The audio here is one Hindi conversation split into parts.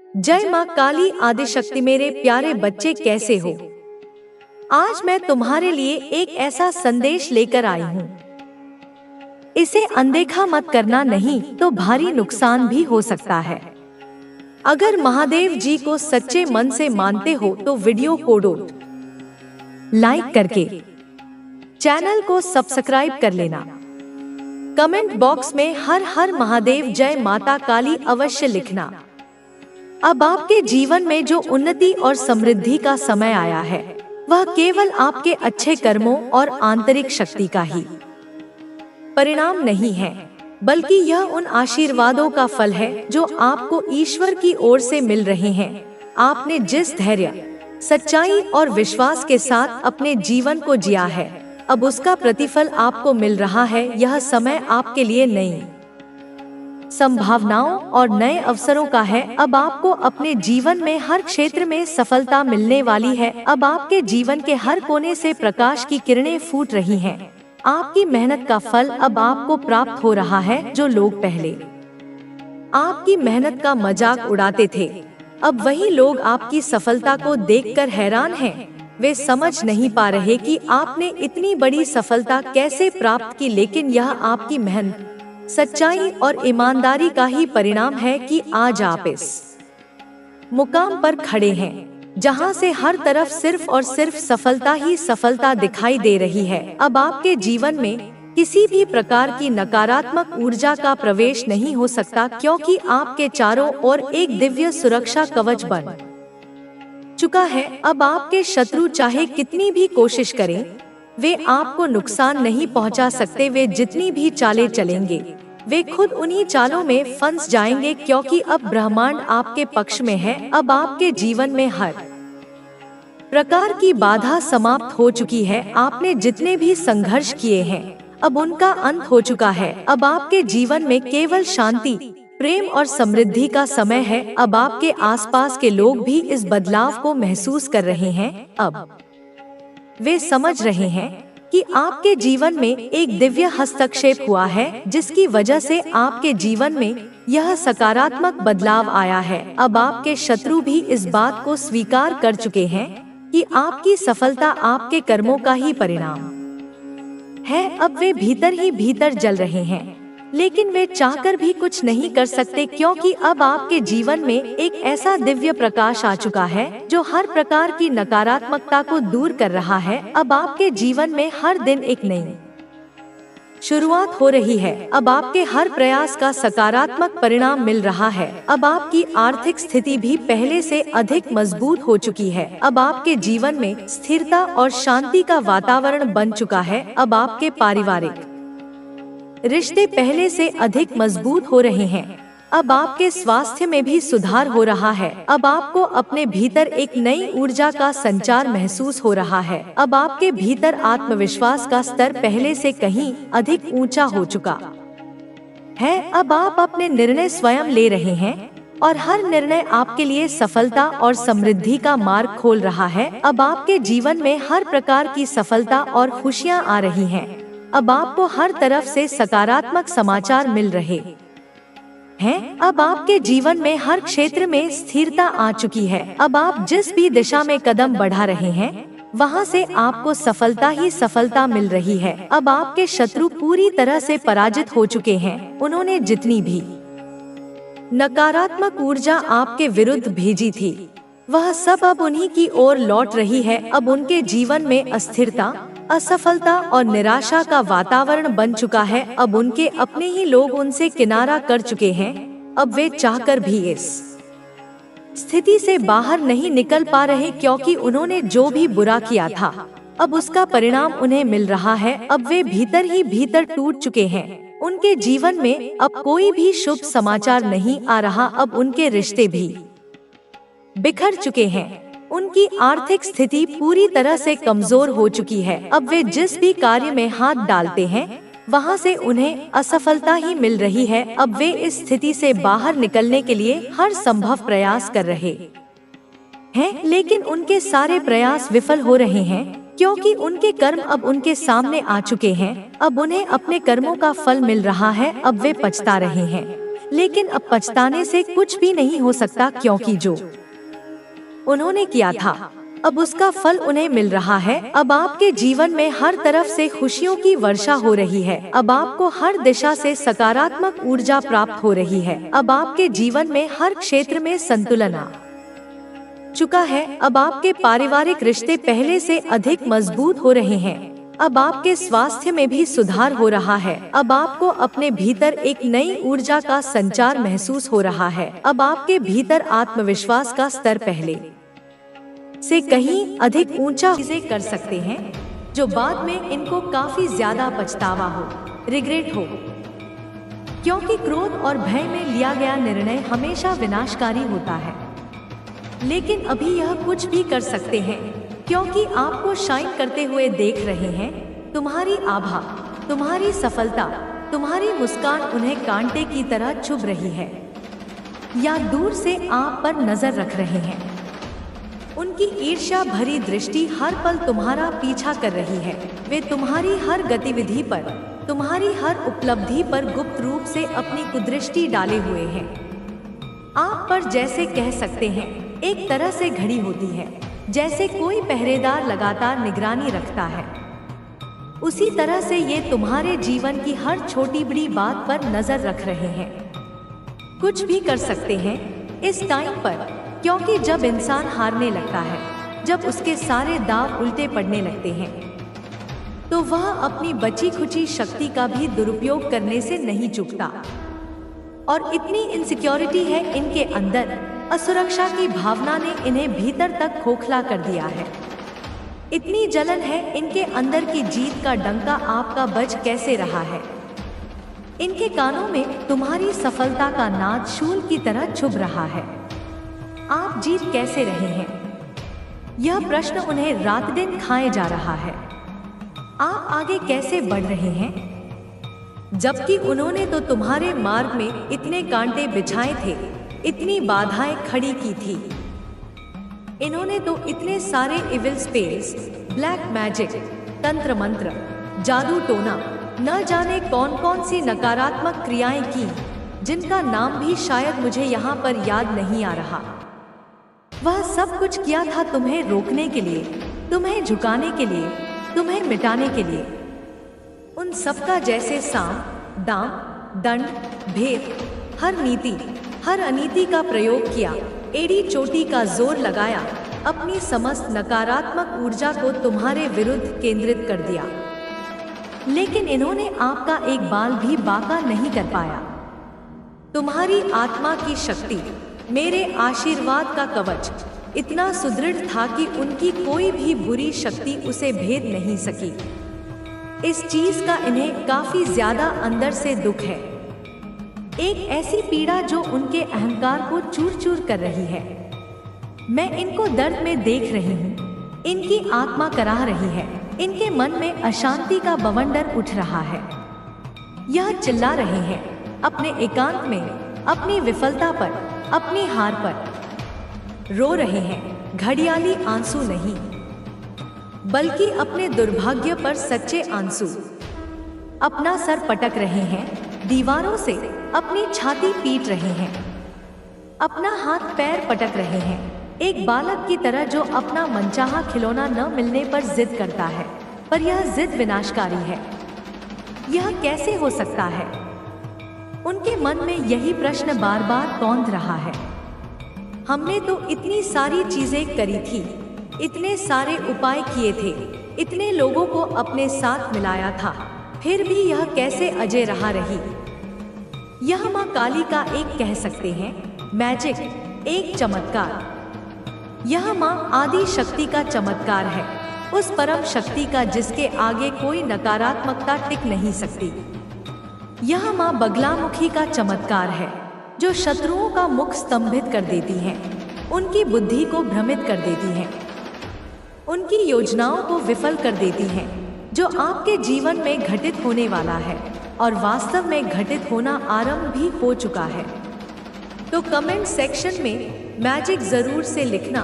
जय माँ काली आदिशक्ति। मेरे प्यारे बच्चे कैसे हो? आज मैं तुम्हारे लिए एक ऐसा संदेश लेकर आई हूँ। इसे अनदेखा मत करना, नहीं तो भारी नुकसान भी हो सकता है। अगर महादेव जी को सच्चे मन से मानते हो तो वीडियो को लाइक करके चैनल को सब्सक्राइब कर लेना। कमेंट बॉक्स में हर हर महादेव जय माता काली अवश्य लिखना। अब आपके जीवन में जो उन्नति और समृद्धि का समय आया है, वह केवल आपके अच्छे कर्मों और आंतरिक शक्ति का ही परिणाम नहीं है, बल्कि यह उन आशीर्वादों का फल है जो आपको ईश्वर की ओर से मिल रहे हैं। आपने जिस धैर्य, सच्चाई और विश्वास के साथ अपने जीवन को जिया है, अब उसका प्रतिफल आपको मिल रहा है। यह समय आपके लिए नई संभावनाओं और नए अवसरों का है। अब आपको अपने जीवन में हर क्षेत्र में सफलता मिलने वाली है। अब आपके जीवन के हर कोने से प्रकाश की किरणें फूट रही हैं। आपकी मेहनत का फल अब आपको प्राप्त हो रहा है। जो लोग पहले आपकी मेहनत का मजाक उड़ाते थे, अब वही लोग आपकी सफलता को देखकर हैरान हैं। वे समझ नहीं पा रहे कि आपने इतनी बड़ी सफलता कैसे प्राप्त की, लेकिन यह आपकी मेहनत, सच्चाई और ईमानदारी का ही परिणाम है कि आज आप इस मुकाम पर खड़े हैं, जहां से हर तरफ सिर्फ और सिर्फ सफलता ही सफलता दिखाई दे रही है। अब आपके जीवन में किसी भी प्रकार की नकारात्मक ऊर्जा का प्रवेश नहीं हो सकता, क्योंकि आपके चारों ओर एक दिव्य सुरक्षा कवच बन चुका है। अब आपके शत्रु चाहे कितनी भी कोशिश करें, वे आपको नुकसान नहीं पहुंचा सकते। वे जितनी भी चालें चलेंगे, वे खुद उन्हीं चालों में फंस जाएंगे, क्योंकि अब ब्रह्मांड आपके पक्ष में है। अब आपके जीवन में हर प्रकार की बाधा समाप्त हो चुकी है। आपने जितने भी संघर्ष किए हैं, अब उनका अंत हो चुका है। अब आपके जीवन में केवल शांति, प्रेम और समृद्धि का समय है। अब आपके आसपास के लोग भी इस बदलाव को महसूस कर रहे हैं। अब वे समझ रहे हैं कि आपके जीवन में एक दिव्य हस्तक्षेप हुआ है, जिसकी वजह से आपके जीवन में यह सकारात्मक बदलाव आया है। अब आपके शत्रु भी इस बात को स्वीकार कर चुके हैं कि आपकी सफलता आपके कर्मों का ही परिणाम है। अब वे भीतर ही भीतर जल रहे हैं, लेकिन वे चाहकर भी कुछ नहीं कर सकते, क्योंकि अब आपके जीवन में एक ऐसा दिव्य प्रकाश आ चुका है जो हर प्रकार की नकारात्मकता को दूर कर रहा है। अब आपके जीवन में हर दिन एक नई शुरुआत हो रही है। अब आपके हर प्रयास का सकारात्मक परिणाम मिल रहा है। अब आपकी आर्थिक स्थिति भी पहले से अधिक मजबूत हो चुकी है। अब आपके जीवन में स्थिरता और शांति का वातावरण बन चुका है। अब आपके पारिवारिक रिश्ते पहले से अधिक मजबूत हो रहे हैं। अब आपके स्वास्थ्य में भी सुधार हो रहा है। अब आपको अपने भीतर एक नई ऊर्जा का संचार महसूस हो रहा है। अब आपके भीतर आत्मविश्वास का स्तर पहले से कहीं अधिक ऊंचा हो चुका है। अब आप अपने निर्णय स्वयं ले रहे हैं और हर निर्णय आपके लिए सफलता और समृद्धि का मार्ग खोल रहा है। अब आपके जीवन में हर प्रकार की सफलता और खुशियां आ रही हैं। अब आपको हर तरफ से सकारात्मक समाचार मिल रहे हैं। अब आपके जीवन में हर क्षेत्र में स्थिरता आ चुकी है। अब आप जिस भी दिशा में कदम बढ़ा रहे हैं, वहां से आपको सफलता ही सफलता मिल रही है। अब आपके शत्रु पूरी तरह से पराजित हो चुके हैं। उन्होंने जितनी भी नकारात्मक ऊर्जा आपके विरुद्ध भेजी थी, वह सब अब उन्हीं की ओर लौट रही है। अब उनके जीवन में अस्थिरता, असफलता और निराशा का वातावरण बन चुका है। अब उनके अपने ही लोग उनसे किनारा कर चुके हैं। अब वे चाहकर भी इस स्थिति से बाहर नहीं निकल पा रहे, क्योंकि उन्होंने जो भी बुरा किया था, अब उसका परिणाम उन्हें मिल रहा है। अब वे भीतर ही भीतर टूट चुके हैं। उनके जीवन में अब कोई भी शुभ समाचार नहीं आ रहा। अब उनके रिश्ते भी बिखर चुके हैं। उनकी आर्थिक स्थिति पूरी तरह से कमजोर हो चुकी है। अब वे जिस भी कार्य में हाथ डालते हैं, वहां से उन्हें असफलता ही मिल रही है। अब वे इस स्थिति से बाहर निकलने के लिए हर संभव प्रयास कर रहे हैं, लेकिन उनके सारे प्रयास विफल हो रहे हैं, क्योंकि उनके कर्म अब उनके सामने आ चुके हैं। अब उन्हें अपने कर्मों का फल मिल रहा है। अब वे पछता रहे हैं, लेकिन अब पछताने से कुछ भी नहीं हो सकता, क्योंकि जो उन्होंने किया था अब उसका फल उन्हें मिल रहा है। अब आपके जीवन में हर तरफ से खुशियों की वर्षा हो रही है। अब आपको हर दिशा से सकारात्मक ऊर्जा प्राप्त हो रही है। अब आपके जीवन में हर क्षेत्र में संतुलन आ चुका है। अब आपके पारिवारिक रिश्ते पहले से अधिक मजबूत हो रहे हैं। अब आपके स्वास्थ्य में भी सुधार हो रहा है। अब आपको अपने भीतर एक नई ऊर्जा का संचार महसूस हो रहा है। अब आपके भीतर आत्मविश्वास का स्तर पहले से कहीं अधिक ऊंचा चीजें कर सकते हैं, जो बाद में इनको काफी ज्यादा पछतावा हो, रिग्रेट हो, क्योंकि क्रोध और भय में लिया गया निर्णय हमेशा विनाशकारी होता है। लेकिन अभी यह कुछ भी कर सकते हैं, क्योंकि आपको शाइन करते हुए देख रहे हैं। तुम्हारी आभा, तुम्हारी सफलता, तुम्हारी मुस्कान उन्हें कांटे की तरह चुभ रही है या दूर से आप पर नजर रख रहे हैं। उनकी ईर्ष्या भरी दृष्टि हर पल तुम्हारा पीछा कर रही है। वे तुम्हारी हर गतिविधि पर, तुम्हारी हर उपलब्धि पर गुप्त रूप से अपनी कुदृष्टि डाले हुए हैं। आप पर जैसे कह सकते हैं एक तरह से घड़ी होती है, जैसे कोई पहरेदार लगातार निगरानी रखता है। उसी तरह से ये तुम्हारे जीवन की हर छोटी बड़ी बात पर नजर रख रहे हैं। कुछ भी कर सकते हैं इस टाइम पर, क्योंकि जब इंसान हारने लगता है, जब उसके सारे दांव उल्टे पड़ने लगते हैं, तो वह अपनी बची खुची शक्ति का भी दुरुपयोग करने से नहीं चूकता। और इतनी इनसिक्योरिटी है इनके अंदर, असुरक्षा की भावना ने इन्हें भीतर तक खोखला कर दिया है। इतनी जलन है इनके अंदर की जीत का डंका आपका बज कैसे रहा है। इनके कानों में तुम्हारी सफलता का नाद शूल की तरह चुभ रहा है। आप जीत कैसे रहे हैं, यह प्रश्न उन्हें रात दिन खाए जा रहा है। आप आगे कैसे बढ़ रहे हैं, जबकि उन्होंने तो तुम्हारे मार्ग में इतने कांटे बिछाए थे, इतनी बाधाएं खड़ी की थी। इन्होंने तो इतने सारे इविल स्पेल्स, ब्लैक मैजिक, तंत्र मंत्र, जादू टोना, न जाने कौन कौन सी नकारात्मक क्रियाएं की, जिनका नाम भी शायद मुझे यहाँ पर याद नहीं आ रहा। वह सब कुछ किया था तुम्हें रोकने के लिए, तुम्हें झुकाने के लिए, तुम्हें मिटाने के लिए। उन सबका जैसे साम, दाम, दंड, भेद, हर नीति, हर अनीति का प्रयोग किया, एड़ी चोटी का जोर लगाया, अपनी समस्त नकारात्मक ऊर्जा को तुम्हारे विरुद्ध केंद्रित कर दिया। लेकिन इन्होंने आपका एक बाल भी बांका नहीं कर पाया। तुम्हारी आत्मा की शक्ति, मेरे आशीर्वाद का कवच इतना सुदृढ़ था कि उनकी कोई भी बुरी शक्ति उसे भेद नहीं सकी। इस चीज का इन्हें काफी ज्यादा अंदर से दुख है, एक ऐसी पीड़ा जो उनके अहंकार को चूर चूर कर रही है। मैं इनको दर्द में देख रही हूँ, इनकी आत्मा कराह रही है, इनके मन में अशांति का बवंडर उठ रहा है। यह चिल्ला रहे हैं अपने एकांत में, अपनी विफलता पर, अपनी हार पर रो रहे हैं, घड़ियाली आंसू नहीं, बल्कि अपने दुर्भाग्य पर सच्चे आंसू। अपना सर पटक रहे हैं दीवारों से, अपनी छाती पीट रहे हैं, अपना हाथ पैर पटक रहे हैं, एक बालक की तरह जो अपना मनचाहा खिलौना न मिलने पर जिद करता है, पर यह जिद विनाशकारी है। यह कैसे हो सकता है? उनके मन में यही प्रश्न बार बार कौंध रहा है। हमने तो इतनी सारी चीजें करी थी, इतने सारे उपाय किए थे, इतने लोगों को अपने साथ मिलाया था, फिर भी यह कैसे अजय रहा रही। यह माँ काली का एक कह सकते हैं मैजिक, एक चमत्कार। यह माँ आदि शक्ति का चमत्कार है, उस परम शक्ति का जिसके आगे कोई नकारात्मकता टिक नहीं सकती। यह माँ बगलामुखी का चमत्कार है, जो शत्रुओं का मुख स्तंभित कर देती है, उनकी बुद्धि को भ्रमित कर देती है, उनकी योजनाओं को विफल कर देती हैं, जो आपके जीवन में घटित होने वाला है और वास्तव में घटित होना आरंभ भी हो चुका है। तो कमेंट सेक्शन में मैजिक जरूर से लिखना,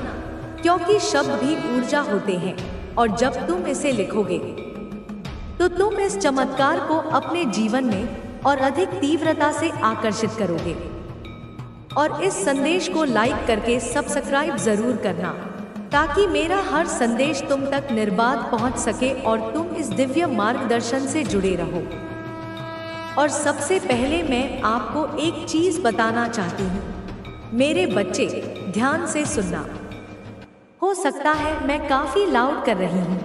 क्योंकि शब्द भी ऊर्जा होते हैं और जब तुम इसे लिखोगे तो तुम इस चमत्कार को अपने जीवन में और अधिक तीव्रता से आकर्षित करोगे। और इस संदेश को लाइक करके सब्सक्राइब जरूर करना, ताकि मेरा हर संदेश तुम तक निर्बाध पहुंच सके और तुम इस दिव्य मार्गदर्शन से जुड़े रहो। और सबसे पहले मैं आपको एक चीज बताना चाहती हूँ। मेरे बच्चे, ध्यान से सुनना। हो सकता है मैं काफी लाउड कर रही हूँ।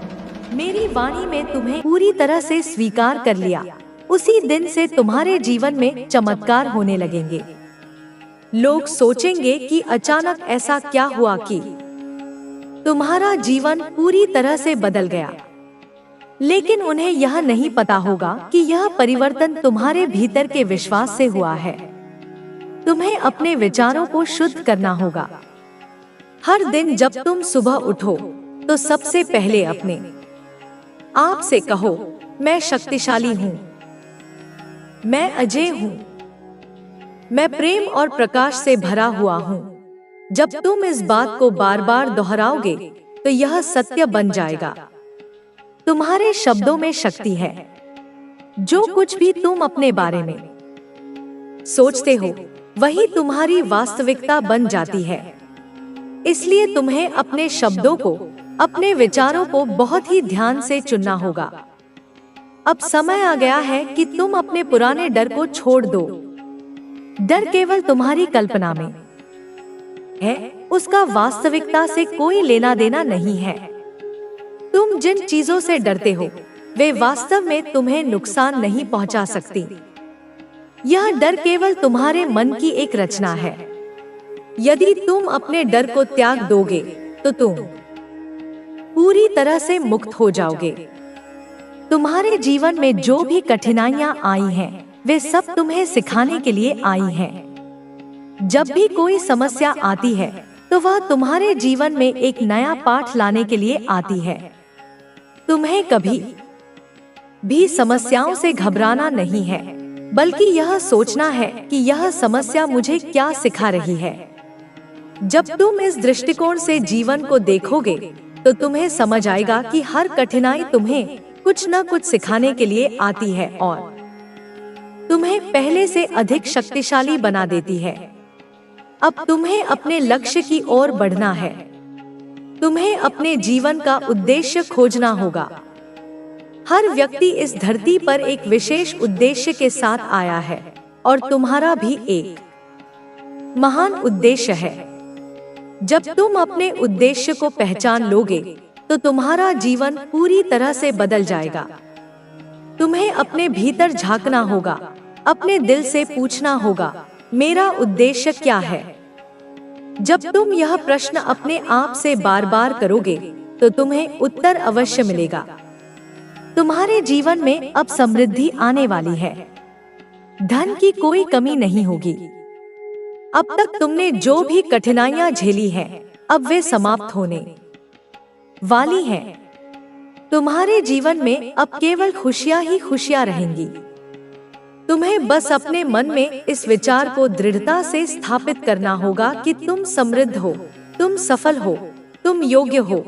मेरी वाणी में तुम्हें पूरी तरह से स्वीकार कर लिया, उसी दिन से तुम्हारे जीवन में चमत्कार होने लगेंगे। लोग सोचेंगे कि अचानक ऐसा क्या हुआ कि तुम्हारा जीवन पूरी तरह से बदल गया, लेकिन उन्हें यह नहीं पता होगा कि यह परिवर्तन तुम्हारे भीतर के विश्वास से हुआ है। तुम्हें अपने विचारों को शुद्ध करना होगा। हर दिन जब तुम सुबह उठो तो सबसे पहले अपने आप से कहो, मैं शक्तिशाली हूँ, मैं अजय हूँ, मैं प्रेम और प्रकाश से भरा हुआ हूँ। जब तुम इस बात को बार बार दोहराओगे तो यह सत्य बन जाएगा। तुम्हारे शब्दों में शक्ति है। जो कुछ भी तुम अपने बारे में सोचते हो वही तुम्हारी वास्तविकता बन जाती है। इसलिए तुम्हें अपने शब्दों को, अपने विचारों को बहुत ही ध्यान से चुनना होगा। अब समय आ गया है कि तुम अपने पुराने डर को छोड़ दो। डर केवल तुम्हारी कल्पना में है, उसका वास्तविकता से कोई लेना देना नहीं है। तुम जिन चीजों से डरते हो वे वास्तव में तुम्हें नुकसान नहीं पहुंचा सकती। यह डर केवल तुम्हारे मन की एक रचना है। यदि तुम अपने डर को त्याग दोगे तो तुम पूरी तरह से मुक्त हो जाओगे। तुम्हारे जीवन में जो भी कठिनाइयां आई हैं, वे सब तुम्हें सिखाने के लिए आई हैं। जब भी कोई समस्या आती है तो वह तुम्हारे जीवन में एक नया पाठ लाने के लिए आती है। तुम्हें कभी भी समस्याओं से घबराना नहीं है, बल्कि यह सोचना है कि यह समस्या मुझे क्या सिखा रही है। जब तुम इस दृष्टिकोण से जीवन को देखोगे तो तुम्हें समझ आएगा कि हर कठिनाई तुम्हें कुछ न कुछ सिखाने के लिए आती है और तुम्हें पहले से अधिक शक्तिशाली बना देती है। अब तुम्हें अपने लक्ष्य की ओर बढ़ना है। तुम्हें अपने जीवन का उद्देश्य खोजना होगा। हर व्यक्ति इस धरती पर एक विशेष उद्देश्य के साथ आया है और तुम्हारा भी एक महान उद्देश्य है। जब तुम अपने उद्देश्य को पहचान लोगे तो तुम्हारा जीवन पूरी तरह से बदल जाएगा। तुम्हें अपने भीतर झांकना होगा, अपने दिल से पूछना होगा, मेरा उद्देश्य क्या है? जब तुम यह प्रश्न अपने आप से बार बार करोगे तो तुम्हें उत्तर अवश्य मिलेगा। तुम्हारे जीवन में अब समृद्धि आने वाली है। धन की कोई कमी नहीं होगी। अब तक तुमने जो भी कठिनाइयां झेली हैं, अब वे समाप्त होने वाली हैं। तुम्हारे जीवन में अब केवल खुशियां ही खुशियां रहेंगी। तुम्हें बस अपने मन में इस विचार को दृढ़ता से स्थापित करना होगा कि तुम समृद्ध हो, तुम सफल हो, तुम योग्य हो।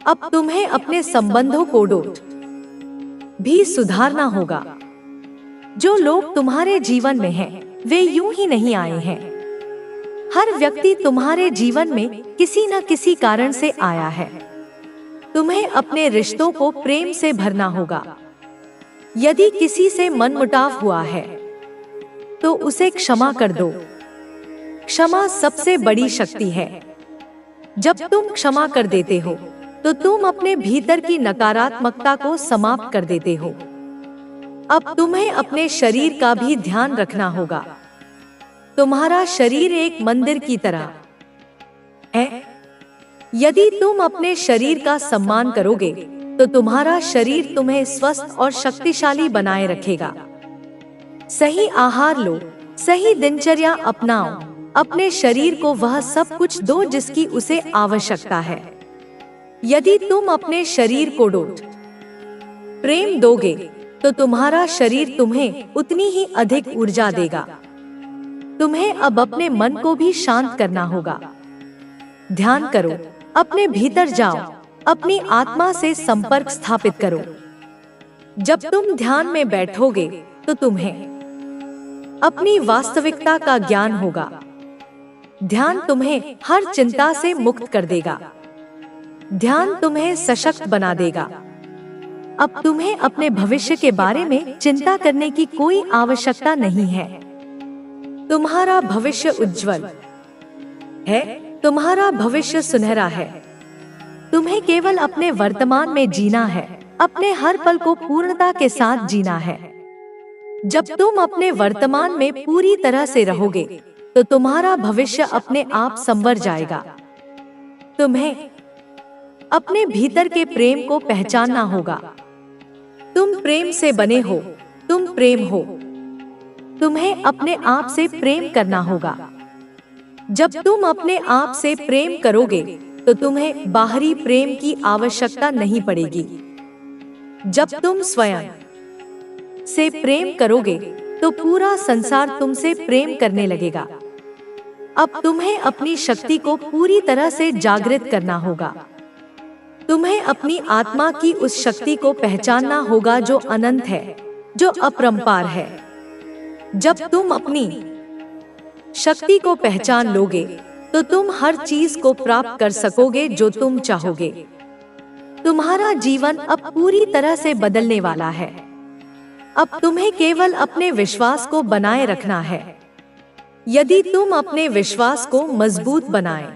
अब तुम्हें अपने संबंधों को भी सुधारना होगा। जो लोग तुम्हारे जीवन में हैं, वे यूं ही नहीं आए हैं। हर व्यक्ति तुम्हारे जीवन में किसी न किसी कारण से आया है। तुम्हें अपने रिश्तों को प्रेम से भरना होगा। यदि किसी से मनमुटाव हुआ है तो उसे क्षमा कर दो। क्षमा सबसे बड़ी शक्ति है। जब तुम क्षमा कर देते हो तो तुम अपने भीतर की नकारात्मकता को समाप्त कर देते हो। अब तुम्हें अपने शरीर का भी ध्यान रखना होगा। तुम्हारा शरीर एक मंदिर की तरह है। यदि तुम अपने शरीर का सम्मान करोगे तो तुम्हारा शरीर तुम्हें स्वस्थ और शक्तिशाली बनाए रखेगा। सही आहार लो, सही दिनचर्या अपनाओ, अपने शरीर को वह सब कुछ दो जिसकी उसे आवश्यकता है। यदि तुम अपने शरीर को प्रेम दोगे तो तुम्हारा शरीर तुम्हें उतनी ही अधिक ऊर्जा देगा। तुम्हें अब अपने मन को भी शांत करना होगा। ध्यान करो, अपने भीतर जाओ, अपनी आत्मा से संपर्क स्थापित करो। जब तुम ध्यान में बैठोगे तो तुम्हें अपनी वास्तविकता का ज्ञान होगा। ध्यान तुम्हें हर चिंता से मुक्त कर देगा। ध्यान तुम्हें सशक्त बना देगा। अब तुम्हें अपने भविष्य के बारे में चिंता करने की कोई आवश्यकता नहीं है। तुम्हारा भविष्य उज्जवल है, तुम्हारा भविष्य सुनहरा है। तुम्हें केवल अपने वर्तमान में जीना है, अपने हर पल को पूर्णता के साथ जीना है। जब तुम अपने वर्तमान में पूरी तरह से रहोगे तो तुम्हारा भविष्य अपने आप संवर जाएगा। तुम्हें अपने भीतर के प्रेम को पहचानना होगा। तुम प्रेम से बने हो, तुम प्रेम हो। तुम्हें अपने आप से प्रेम करना होगा। जब तुम अपने आप से प्रेम करोगे तो तुम्हें बाहरी प्रेम की आवश्यकता नहीं पड़ेगी। जब तुम स्वयं से प्रेम करोगे तो पूरा संसार तुमसे प्रेम करने लगेगा। अब तुम्हें अपनी शक्ति को पूरी तरह से जागृत करना होगा। तुम्हें अपनी आत्मा की उस शक्ति को पहचानना होगा जो अनंत है, जो अपरंपार है। जब तुम अपनी शक्ति को पहचान लोगे तो तुम हर चीज को प्राप्त कर सकोगे जो तुम चाहोगे। तुम्हारा जीवन अब पूरी तरह से बदलने वाला है। अब तुम्हें केवल अपने विश्वास को बनाए रखना है। यदि तुम अपने विश्वास को मजबूत बनाए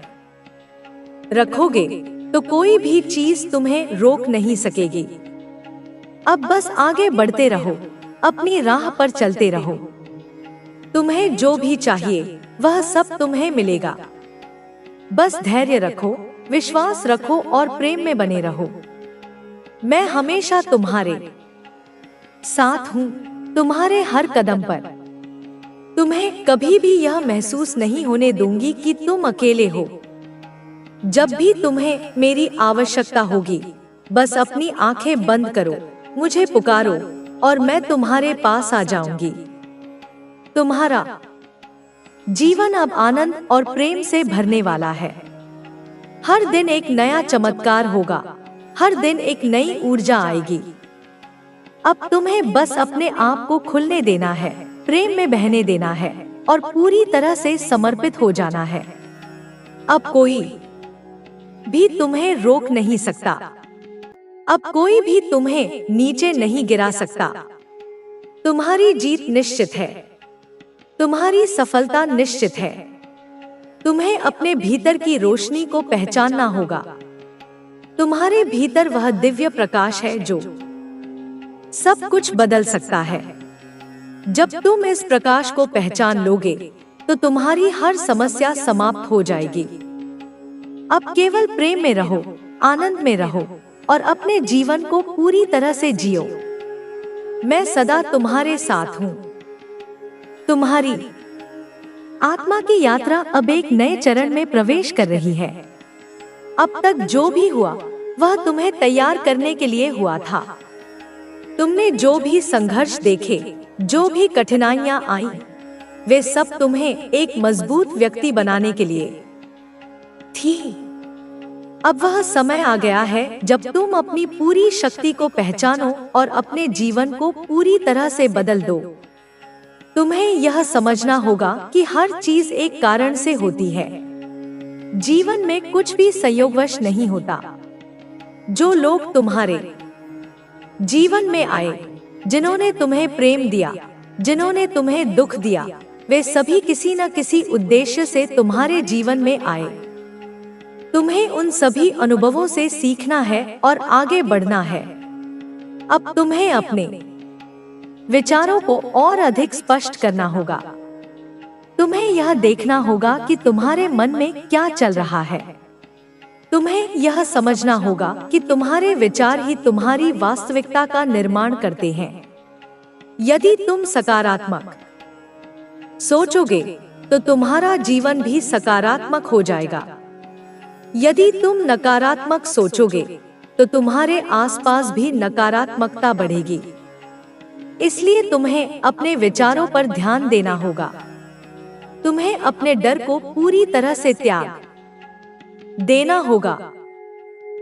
रखोगे तो कोई भी चीज तुम्हें रोक नहीं सकेगी। अब बस आगे बढ़ते रहो, अपनी राह पर चलते रहो। तुम्हें जो भी चाहिए वह सब तुम्हें मिलेगा। बस धैर्य रखो, विश्वास रखो और प्रेम में बने रहो। मैं हमेशा तुम्हारे साथ हूँ, तुम्हारे हर कदम पर। तुम्हें कभी भी यह महसूस नहीं होने दूंगी कि तुम अकेले हो। जब भी तुम्हें मेरी आवश्यकता होगी, बस अपनी आंखें बंद करो, मुझे पुकारो और मैं तुम्हारे पास आ जाऊंगी। तुम्हारा जीवन अब आनंद और प्रेम से भरने वाला है। हर दिन एक नया चमत्कार होगा, हर दिन एक नई ऊर्जा आएगी। अब तुम्हें बस अपने आप को खुलने देना है, प्रेम में बहने देना है और पूरी तरह से समर्पित हो जाना है। अब कोई भी तुम्हें रोक नहीं सकता। अब कोई भी तुम्हें नीचे नहीं गिरा सकता। तुम्हारी जीत निश्चित है, तुम्हारी सफलता निश्चित है। तुम्हें अपने भीतर की रोशनी को पहचानना होगा। तुम्हारे भीतर वह दिव्य प्रकाश है जो सब कुछ बदल सकता है। जब तुम इस प्रकाश को पहचान लोगे तो तुम्हारी हर समस्या समाप्त हो जाएगी। अब केवल प्रेम में रहो, आनंद में रहो और अपने जीवन को पूरी तरह से जियो। मैं सदा तुम्हारे साथ हूँ। तुम्हारी आत्मा की यात्रा अब एक नए चरण में प्रवेश कर रही है। अब तक जो भी हुआ वह तुम्हें तैयार करने के लिए हुआ था। तुमने जो भी संघर्ष देखे, जो भी कठिनाइयां आई, वे सब तुम्हें एक मजबूत व्यक्ति बनाने के लिए थी। अब वह समय आ गया है जब तुम अपनी पूरी शक्ति को पहचानो और अपने जीवन को पूरी तरह से बदल दो। तुम्हें यह समझना होगा कि हर चीज एक कारण से होती है। जीवन में कुछ भी संयोगवश नहीं होता। जो लोग तुम्हारे जीवन में आए, जिन्होंने तुम्हें प्रेम दिया, जिन्होंने तुम्हें दुख दिया, वे सभी किसी न किसी उद्देश्य से तुम्हारे जीवन में आए। तुम्हें उन सभी अनुभवों से सीखना है और आगे बढ़ना है। अब तुम्हें अपने विचारों को और अधिक स्पष्ट करना होगा। तुम्हें यह देखना होगा कि तुम्हारे मन में क्या चल रहा है। तुम्हें यह समझना होगा कि तुम्हारे विचार ही तुम्हारी वास्तविकता का निर्माण करते हैं। यदि तुम सकारात्मक सोचोगे तो तुम्हारा जीवन भी सकारात्मक हो जाएगा। यदि तुम नकारात्मक सोचोगे तो तुम्हारे आसपास भी नकारात्मकता बढ़ेगी। इसलिए तुम्हें अपने विचारों पर ध्यान देना होगा। तुम्हें अपने डर को पूरी तरह से त्याग देना होगा।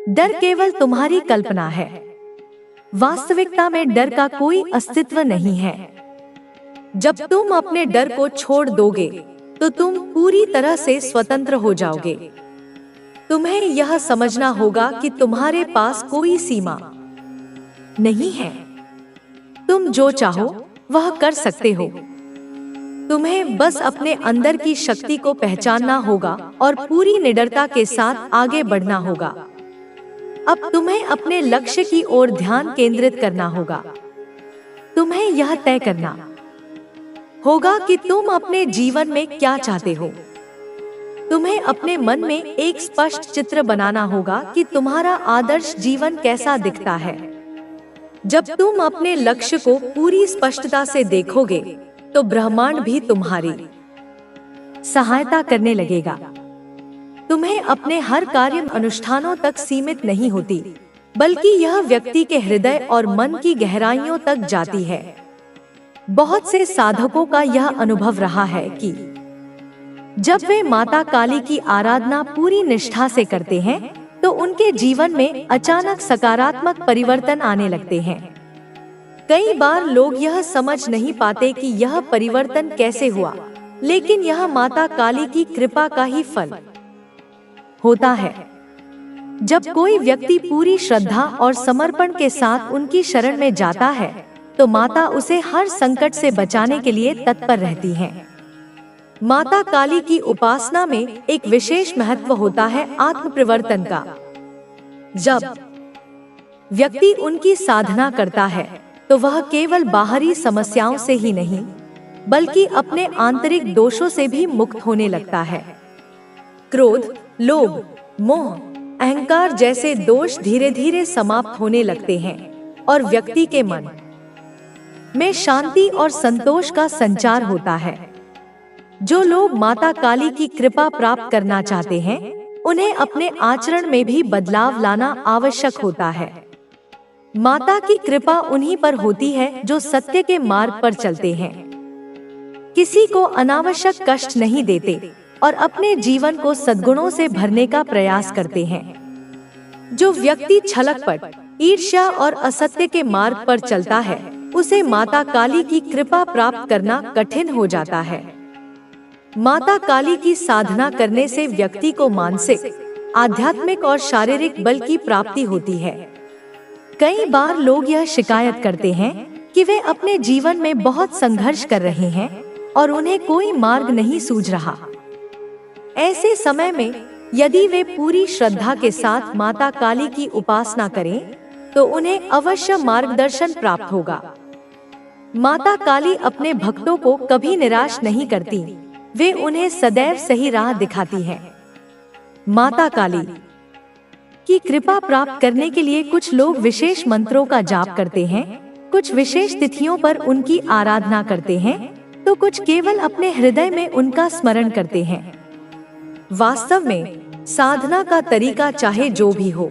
डर केवल तुम्हारी कल्पना है। वास्तविकता में डर का कोई अस्तित्व नहीं है। जब तुम अपने डर को छोड़ दोगे तो तुम पूरी तरह से स्वतंत्र हो जाओगे। तुम्हें यह समझना होगा कि तुम्हारे पास कोई सीमा नहीं है। तुम जो चाहो वह कर सकते हो। तुम्हें बस अपने अंदर की शक्ति को पहचानना होगा और पूरी निडरता के साथ आगे बढ़ना होगा। अब तुम्हें अपने लक्ष्य की ओर ध्यान केंद्रित करना होगा। तुम्हें यह तय करना होगा कि तुम अपने जीवन में क्या चाहते हो। तुम्हें अपने मन में एक स्पष्ट चित्र बनाना होगा कि तुम्हारा आदर्श जीवन कैसा दिखता है। जब तुम अपने लक्ष्य को पूरी स्पष्टता से देखोगे तो ब्रह्मांड भी तुम्हारी सहायता करने लगेगा। तुम्हें अपने हर कार्य अनुष्ठानों तक सीमित नहीं होती, बल्कि यह व्यक्ति के हृदय और मन की गहराइयों तक जाती है। बहुत से साधकों का यह अनुभव रहा है कि जब वे माता काली की आराधना पूरी निष्ठा से करते हैं तो उनके जीवन में अचानक सकारात्मक परिवर्तन आने लगते हैं। कई बार लोग यह समझ नहीं पाते कि यह परिवर्तन कैसे हुआ, लेकिन यह माता काली की कृपा का ही फल होता है। जब कोई व्यक्ति पूरी श्रद्धा और समर्पण के साथ उनकी शरण में जाता है तो माता उसे हर संकट से बचाने के लिए तत्पर रहती हैं। माता काली की उपासना में एक विशेष महत्व होता है आत्म परिवर्तन का। जब व्यक्ति उनकी साधना करता है तो वह केवल बाहरी समस्याओं से ही नहीं, बल्कि अपने आंतरिक दोषों से भी मुक्त होने लगता है। क्रोध, लोभ, मोह, अहंकार जैसे दोष धीरे धीरे समाप्त होने लगते हैं और व्यक्ति के मन में शांति और संतोष का संचार होता है। जो लोग माता काली की कृपा प्राप्त करना चाहते हैं, उन्हें अपने आचरण में भी बदलाव लाना आवश्यक होता है। माता की कृपा उन्हीं पर होती है जो सत्य के मार्ग पर चलते हैं, किसी को अनावश्यक कष्ट नहीं देते और अपने जीवन को सद्गुणों से भरने का प्रयास करते हैं। जो व्यक्ति छलकपट, ईर्ष्या और असत्य के मार्ग पर चलता है, उसे माता काली की कृपा प्राप्त करना कठिन हो जाता है। माता काली की साधना करने से व्यक्ति को मानसिक, आध्यात्मिक और शारीरिक बल की प्राप्ति होती है। कई बार लोग यह शिकायत करते हैं कि वे अपने जीवन में बहुत संघर्ष कर रहे हैं और उन्हें कोई मार्ग नहीं सूझ रहा। ऐसे समय में यदि वे पूरी श्रद्धा के साथ माता काली की उपासना करें तो उन्हें अवश्य मार्गदर्शन प्राप्त होगा। माता काली अपने भक्तों को कभी निराश नहीं करती, वे उन्हें सदैव सही राह दिखाती हैं। माता काली की कृपा प्राप्त करने के लिए कुछ लोग विशेष मंत्रों का जाप करते हैं, कुछ विशेष तिथियों पर उनकी आराधना करते हैं, तो कुछ केवल अपने हृदय में उनका स्मरण करते हैं। वास्तव में साधना का तरीका चाहे जो भी हो,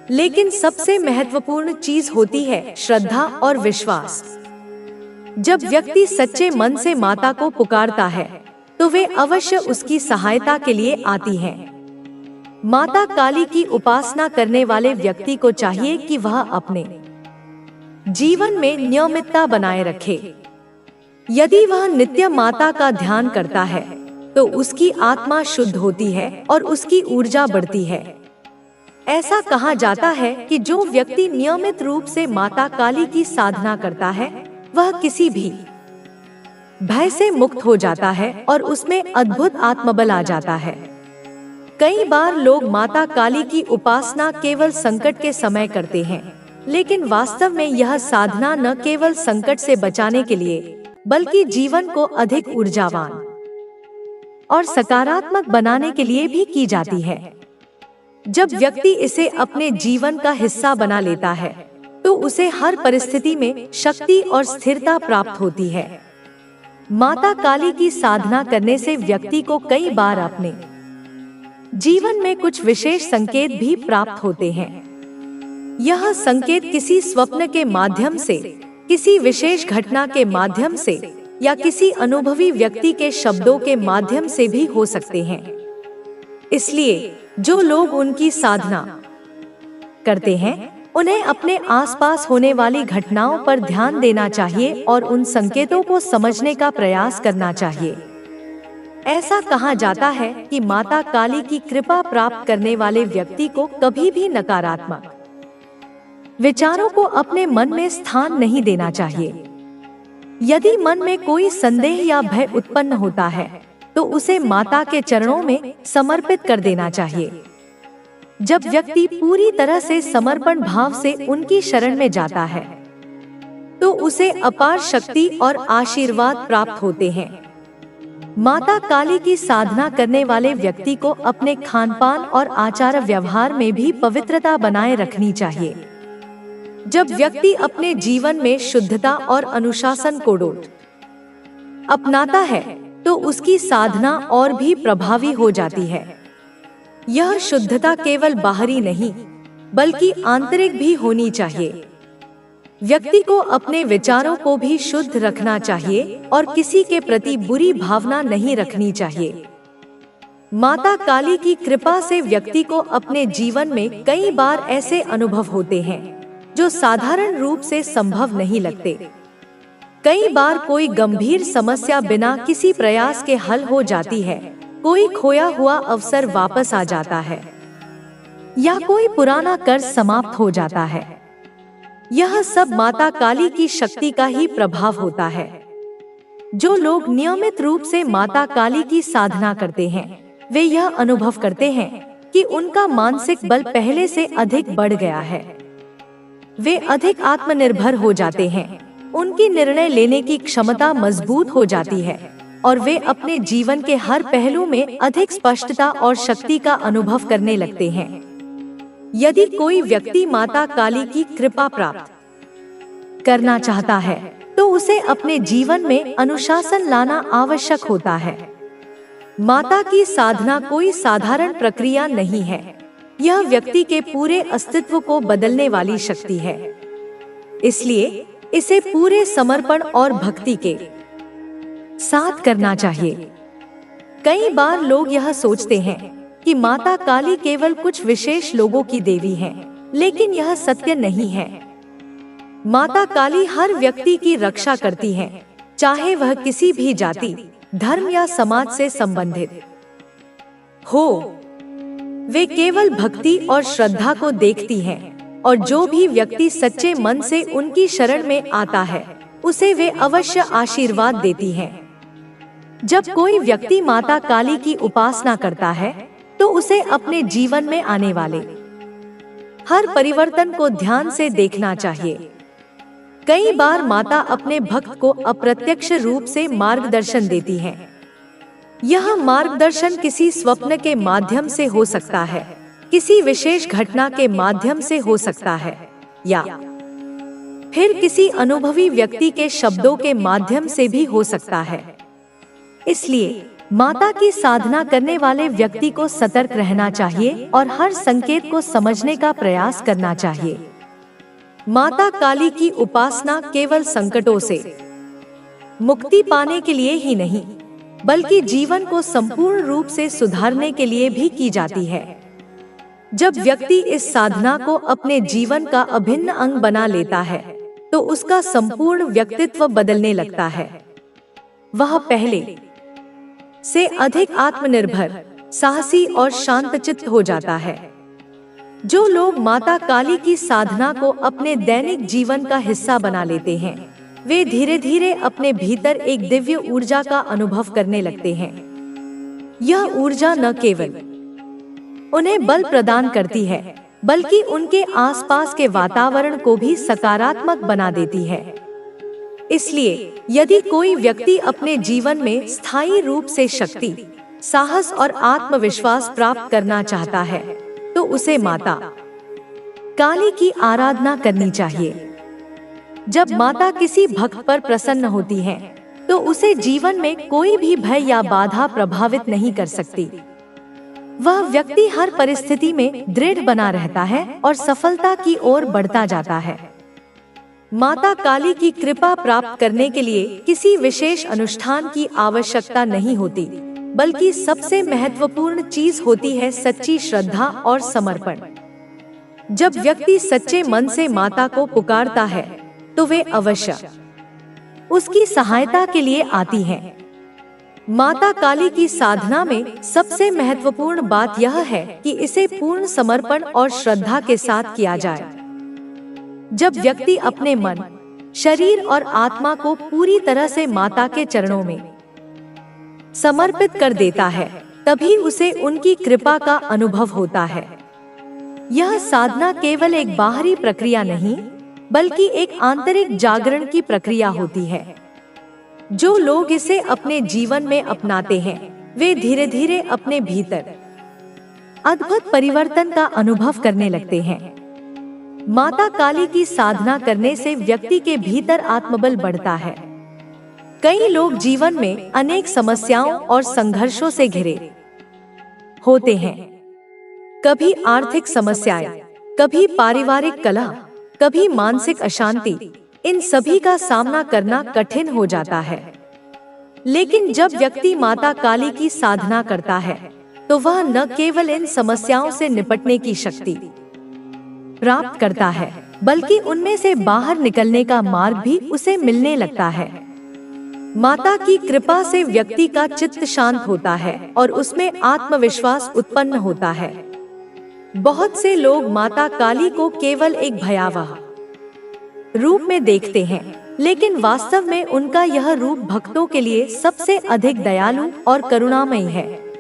लेकिन सबसे महत्वपूर्ण चीज होती है श्रद्धा और विश्वास। जब व्यक्ति सच्चे मन से माता को पुकारता है तो वे अवश्य उसकी सहायता के लिए आती हैं। माता काली की उपासना करने वाले व्यक्ति को चाहिए कि वह अपने जीवन में नियमितता बनाए रखे। यदि वह नित्य माता का ध्यान करता है तो उसकी आत्मा शुद्ध होती है और उसकी ऊर्जा बढ़ती है। ऐसा कहा जाता है कि जो व्यक्ति नियमित रूप से माता काली की साधना करता है वह किसी भी भय से मुक्त हो जाता है और उसमें अद्भुत आत्मबल आ जाता है। कई बार लोग माता काली की उपासना केवल संकट के समय करते हैं, लेकिन वास्तव में यह साधना न केवल संकट से बचाने के लिए बल्कि जीवन को अधिक ऊर्जावान और सकारात्मक बनाने के लिए भी की जाती है। जब व्यक्ति इसे अपने जीवन का हिस्सा बना लेता है तो उसे हर परिस्थिति में शक्ति और स्थिरता प्राप्त होती है। माता काली की साधना करने से व्यक्ति को कई बार अपने जीवन में कुछ विशेष संकेत भी प्राप्त होते हैं। यह संकेत किसी स्वप्न के माध्यम से, किसी विशेष घटना के माध्यम से या किसी अनुभवी व्यक्ति के शब्दों के माध्यम से भी हो सकते हैं। इसलिए जो लोग उनकी साधना करते हैं उन्हें अपने आसपास होने वाली घटनाओं पर ध्यान देना चाहिए और उन संकेतों को समझने का प्रयास करना चाहिए। ऐसा कहा जाता है कि माता काली की कृपा प्राप्त करने वाले व्यक्ति को कभी भी नकारात्मक विचारों को अपने मन में स्थान नहीं देना चाहिए। यदि मन में कोई संदेह या भय उत्पन्न होता है तो उसे माता के चरणों में समर्पित कर देना चाहिए। जब व्यक्ति पूरी तरह से समर्पण भाव से उनकी शरण में जाता है तो उसे अपार शक्ति और आशीर्वाद प्राप्त होते हैं। माता काली की साधना करने वाले व्यक्ति को अपने खानपान और आचार व्यवहार में भी पवित्रता बनाए रखनी चाहिए। जब व्यक्ति अपने जीवन में शुद्धता और अनुशासन को अपनाता है तो उसकी साधना और भी प्रभावी हो जाती है। यह शुद्धता केवल बाहरी नहीं बल्कि आंतरिक भी होनी चाहिए। व्यक्ति को अपने विचारों को भी शुद्ध रखना चाहिए और किसी के प्रति बुरी भावना नहीं रखनी चाहिए। माता काली की कृपा से व्यक्ति को अपने जीवन में कई बार ऐसे अनुभव होते हैं जो साधारण रूप से संभव नहीं लगते। कई बार कोई गंभीर समस्या बिना किसी प्रयास के हल हो जाती है, कोई खोया हुआ अवसर वापस आ जाता है या कोई पुराना कर्ज समाप्त हो जाता है। यह सब माता काली की शक्ति का ही प्रभाव होता है। जो लोग नियमित रूप से माता काली की साधना करते हैं वे यह अनुभव करते हैं कि उनका मानसिक बल पहले से अधिक बढ़ गया है। वे अधिक आत्मनिर्भर हो जाते हैं, उनकी निर्णय लेने की क्षमता मजबूत हो जाती है और वे अपने जीवन के हर पहलू में अधिक स्पष्टता और शक्ति का अनुभव करने लगते हैं। यदि कोई व्यक्ति माता काली की कृपा प्राप्त करना चाहता है तो उसे अपने जीवन में अनुशासन लाना आवश्यक होता है। माता की साधना कोई साधारण प्रक्रिया नहीं है, यह व्यक्ति के पूरे अस्तित्व को बदलने वाली शक्ति है। इसलिए इसे पूरे समर्पण और भक्ति के साथ करना चाहिए। कई बार लोग यह सोचते हैं कि माता काली केवल कुछ विशेष लोगों की देवी है, लेकिन यह सत्य नहीं है। माता काली हर व्यक्ति की रक्षा करती है, चाहे वह किसी भी जाति, धर्म या समाज से संबंधित हो। वे केवल भक्ति और श्रद्धा को देखती हैं और जो भी व्यक्ति सच्चे मन से उनकी शरण में आता है उसे वे अवश्य आशीर्वाद देती हैं। जब कोई व्यक्ति माता काली की उपासना करता है तो उसे अपने जीवन में आने वाले हर परिवर्तन को ध्यान से देखना चाहिए। कई बार माता अपने भक्त को अप्रत्यक्ष रूप से मार्गदर्शन देती हैं। यह मार्गदर्शन किसी स्वप्न के माध्यम से हो सकता है, किसी विशेष घटना के माध्यम से हो सकता है या फिर किसी अनुभवी व्यक्ति के शब्दों के माध्यम से भी हो सकता है। इसलिए माता की साधना करने वाले व्यक्ति को सतर्क रहना चाहिए और हर संकेत को समझने का प्रयास करना चाहिए। माता काली की उपासना केवल संकटों से मुक्ति पाने के लिए ही नहीं बल्कि जीवन को संपूर्ण रूप से सुधारने के लिए भी की जाती है। जब व्यक्ति इस साधना को अपने जीवन का अभिन्न अंग बना लेता है तो उसका संपूर्ण व्यक्तित्व बदलने लगता है। वह पहले से अधिक आत्मनिर्भर, साहसी और शांतचित्त हो जाता है। जो लोग माता काली की साधना को अपने दैनिक जीवन का हिस्सा बना लेते हैं वे धीरे धीरे अपने भीतर एक दिव्य ऊर्जा का अनुभव करने लगते हैं। यह ऊर्जा न केवल उन्हें बल प्रदान करती है बल्कि उनके आसपास के वातावरण को भी सकारात्मक बना देती है। इसलिए यदि कोई व्यक्ति अपने जीवन में स्थायी रूप से शक्ति, साहस और आत्मविश्वास प्राप्त करना चाहता है तो उसे माता काली की आराधना करनी चाहिए। जब माता किसी भक्त पर प्रसन्न होती है तो उसे जीवन में कोई भी भय या बाधा प्रभावित नहीं कर सकती। वह व्यक्ति हर परिस्थिति में दृढ़ बना रहता है और सफलता की ओर बढ़ता जाता है। माता काली की कृपा प्राप्त करने के लिए किसी विशेष अनुष्ठान की आवश्यकता नहीं होती, बल्कि सबसे महत्वपूर्ण चीज होती है सच्ची श्रद्धा और समर्पण। जब व्यक्ति सच्चे मन से माता को पुकारता है तो वे अवश्य उसकी सहायता के लिए आती हैं। माता काली की साधना में सबसे महत्वपूर्ण बात यह है कि इसे पूर्ण समर्पण और श्रद्धा के साथ किया जाए। जब व्यक्ति अपने मन, शरीर और आत्मा को पूरी तरह से माता के चरणों में समर्पित कर देता है, तभी उसे उनकी कृपा का अनुभव होता है। यह साधना केवल एक बाहरी प्रक्रिया नहीं, बल्कि एक आंतरिक जागरण की प्रक्रिया होती है। जो लोग इसे अपने जीवन में अपनाते हैं, वे धीरे धीरे अपने भीतर अद्भुत परिवर्तन का अनुभव करने लगते हैं। माता काली की साधना करने से व्यक्ति के भीतर आत्मबल बढ़ता है। कई लोग जीवन में अनेक समस्याओं और संघर्षों से घिरे होते हैं। कभी आर्थिक समस्याएं, कभी पारिवारिक कलह, कभी मानसिक अशांति। इन सभी का सामना करना कठिन हो जाता है। लेकिन जब व्यक्ति माता काली की साधना करता है, तो वह न केवल इन समस्याओं से निपटने की शक्ति प्राप्त करता है, बल्कि उनमें से बाहर निकलने का मार्ग भी उसे मिलने लगता है। माता की कृपा से व्यक्ति का चित्त शांत होता है और उसमें आत्मविश्वास उत्पन्न होता है। बहुत से लोग माता काली को केवल एक भयावह रूप में देखते हैं, लेकिन वास्तव में उनका यह रूप भक्तों के लिए सबसे अधिक दयालु और करुणामयी है।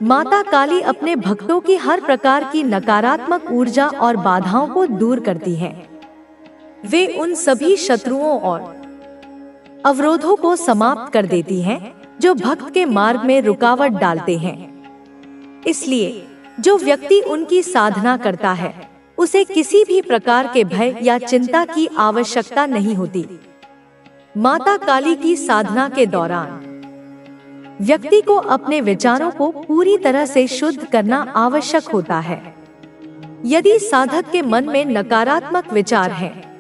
माता काली अपने भक्तों की हर प्रकार की नकारात्मक ऊर्जा और बाधाओं को दूर करती हैं। वे उन सभी शत्रुओं और अवरोधों को समाप्त कर देती हैं, जो भक्त के मार्ग में रुकावट डालते हैं। इसलिए जो व्यक्ति उनकी साधना करता है, उसे किसी भी प्रकार के भय या चिंता की आवश्यकता नहीं होती। माता काली की साधना के दौरान व्यक्ति को अपने विचारों को पूरी तरह से शुद्ध करना आवश्यक होता है। यदि साधक के मन में नकारात्मक विचार हैं,